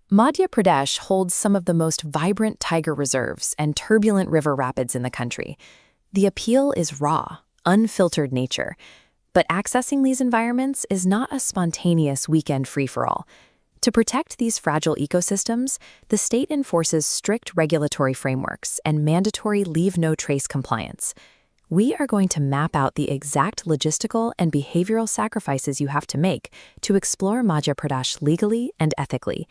Madhya Pradesh holds some of the most vibrant tiger reserves and turbulent river rapids in the country. The appeal is raw, unfiltered nature. But accessing these environments is not a spontaneous weekend free-for-all. To protect these fragile ecosystems, the state enforces strict regulatory frameworks and mandatory leave-no-trace compliance. We are going to map out the exact logistical and behavioral sacrifices you have to make to explore Madhya Pradesh legally and ethically.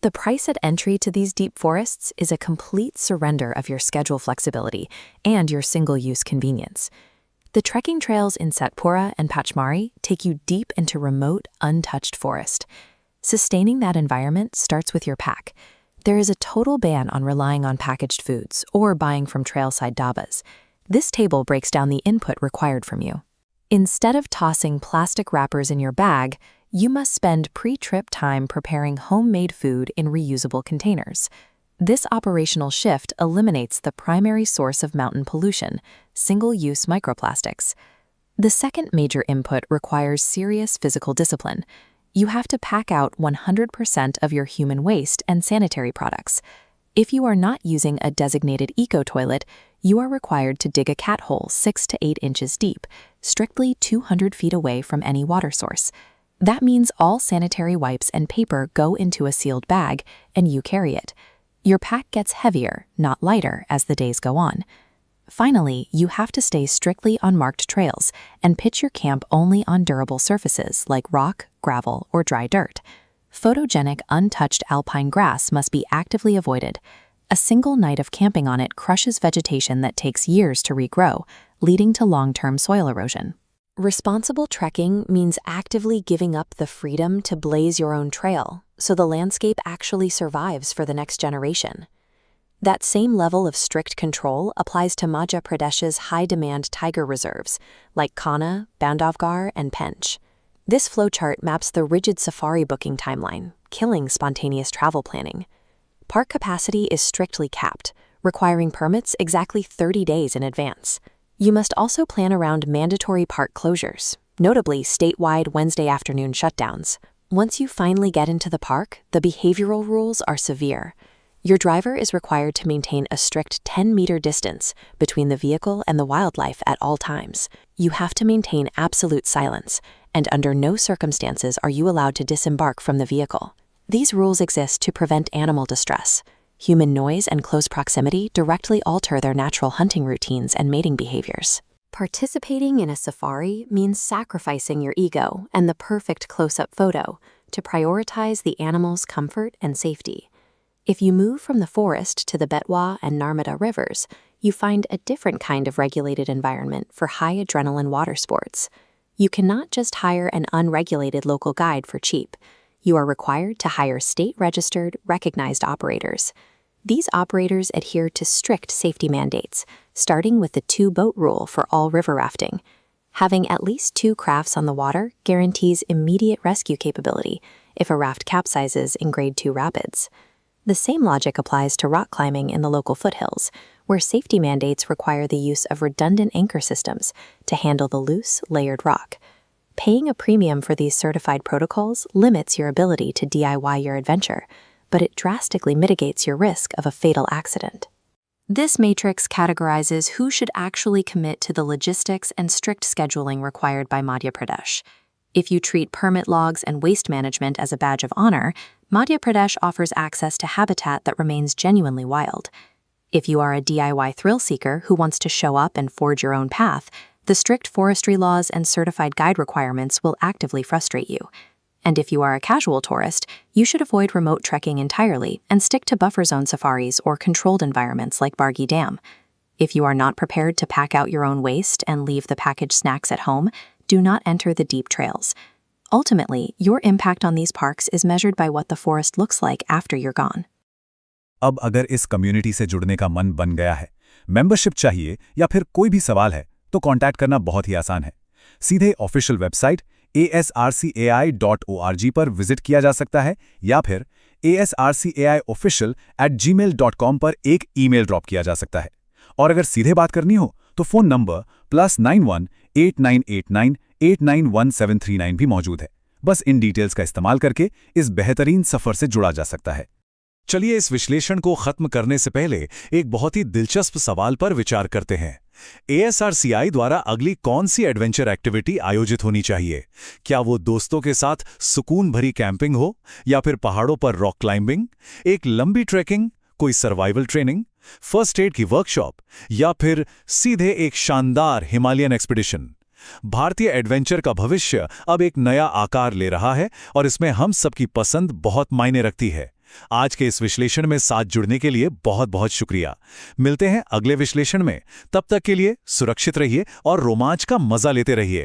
The price at entry to these deep forests is a complete surrender of your schedule flexibility and your single-use convenience. The trekking trails in Satpura and Pachmari take you deep into remote, untouched forest. Sustaining that environment starts with your pack. There is a total ban on relying on packaged foods or buying from trailside dhabas. This table breaks down the input required from you. Instead of tossing plastic wrappers in your bag, you must spend pre-trip time preparing homemade food in reusable containers. This operational shift eliminates the primary source of mountain pollution, single-use microplastics. The second major input requires serious physical discipline. You have to pack out 100% of your human waste and sanitary products. If you are not using a designated eco-toilet, you are required to dig a cat hole 6 to 8 inches deep, strictly 200 feet away from any water source. That means all sanitary wipes and paper go into a sealed bag, and you carry it. Your pack gets heavier, not lighter, as the days go on. Finally, you have to stay strictly on marked trails and pitch your camp only on durable surfaces like rock, gravel, or dry dirt. Photogenic, untouched alpine grass must be actively avoided. A single night of camping on it crushes vegetation that takes years to regrow, leading to long-term soil erosion. Responsible trekking means actively giving up the freedom to blaze your own trail, so the landscape actually survives for the next generation. That same level of strict control applies to Madhya Pradesh's high-demand tiger reserves, like Kanha, Bandhavgarh, and Pench. This flowchart maps the rigid safari booking timeline, killing spontaneous travel planning. Park capacity is strictly capped, requiring permits exactly 30 days in advance. You must also plan around mandatory park closures, notably statewide Wednesday afternoon shutdowns. Once you finally get into the park, the behavioral rules are severe. Your driver is required to maintain a strict 10-meter distance between the vehicle and the wildlife at all times. You have to maintain absolute silence, and under no circumstances are you allowed to disembark from the vehicle. These rules exist to prevent animal distress. Human noise and close proximity directly alter their natural hunting routines and mating behaviors. Participating in a safari means sacrificing your ego and the perfect close-up photo to prioritize the animal's comfort and safety. If you move from the forest to the Betwa and Narmada rivers, you find a different kind of regulated environment for high-adrenaline water sports. You cannot just hire an unregulated local guide for cheap. You are required to hire state-registered, recognized operators. These operators adhere to strict safety mandates, starting with the 2-boat rule for all river rafting. Having at least 2 crafts on the water guarantees immediate rescue capability if a raft capsizes in Grade 2 rapids. The same logic applies to rock climbing in the local foothills, where safety mandates require the use of redundant anchor systems to handle the loose, layered rock. Paying a premium for these certified protocols limits your ability to DIY your adventure, but it drastically mitigates your risk of a fatal accident. This matrix categorizes who should actually commit to the logistics and strict scheduling required by Madhya Pradesh. If you treat permit logs and waste management as a badge of honor, Madhya Pradesh offers access to habitat that remains genuinely wild. If you are a DIY thrill seeker who wants to show up and forge your own path, the strict forestry laws and certified guide requirements will actively frustrate you. And if you are a casual tourist, you should avoid remote trekking entirely and stick to buffer zone safaris or controlled environments like Bargi Dam. If you are not prepared to pack out your own waste and leave the packaged snacks at home, do not enter the deep trails. Ultimately, your impact on these parks is measured by what the forest looks like after you're gone. अब अगर इस community से जुड़ने का मन बन गया है, मेंबरशिप चाहिए या फिर कोई भी सवाल है, तो कांटेक्ट करना बहुत ही आसान है। सीधे ऑफिशियल वेबसाइट ASRCAI.org पर विजिट किया जा सकता है या फिर asrcaiofficial@gmail.com पर एक ईमेल ड्रॉप किया जा सकता है। और अगर सीधे बात करनी हो तो फ़ोन नंबर +91 8989 891739 भी मौजूद है। बस इन डिटेल्स का इस्तेमाल करके इस बेहतरीन सफ़र से जुड़ा जा सकता है। चलिए इस विश्लेषण को खत्म करने से पहले एक बहुत ही दिलचस्प सवाल पर विचार करते हैं। ASRCI द्वारा अगली कौन सी एडवेंचर एक्टिविटी आयोजित होनी चाहिए? क्या वो दोस्तों के साथ सुकून भरी कैंपिंग हो, या फिर पहाड़ों पर रॉक क्लाइंबिंग, एक लंबी ट्रैकिंग, कोई सर्वाइवल ट्रेनिंग, फर्स्ट एड की वर्कशॉप, या फिर सीधे एक शानदार हिमालयन एक्सपीडिशन? भारतीय एडवेंचर का भविष्य अब एक नया आकार ले रहा है और इसमें हम सबकी पसंद बहुत मायने रखती है। आज के इस विश्लेषण में साथ जुड़ने के लिए बहुत बहुत शुक्रिया। मिलते हैं अगले विश्लेषण में। तब तक के लिए सुरक्षित रहिए और रोमांच का मजा लेते रहिए।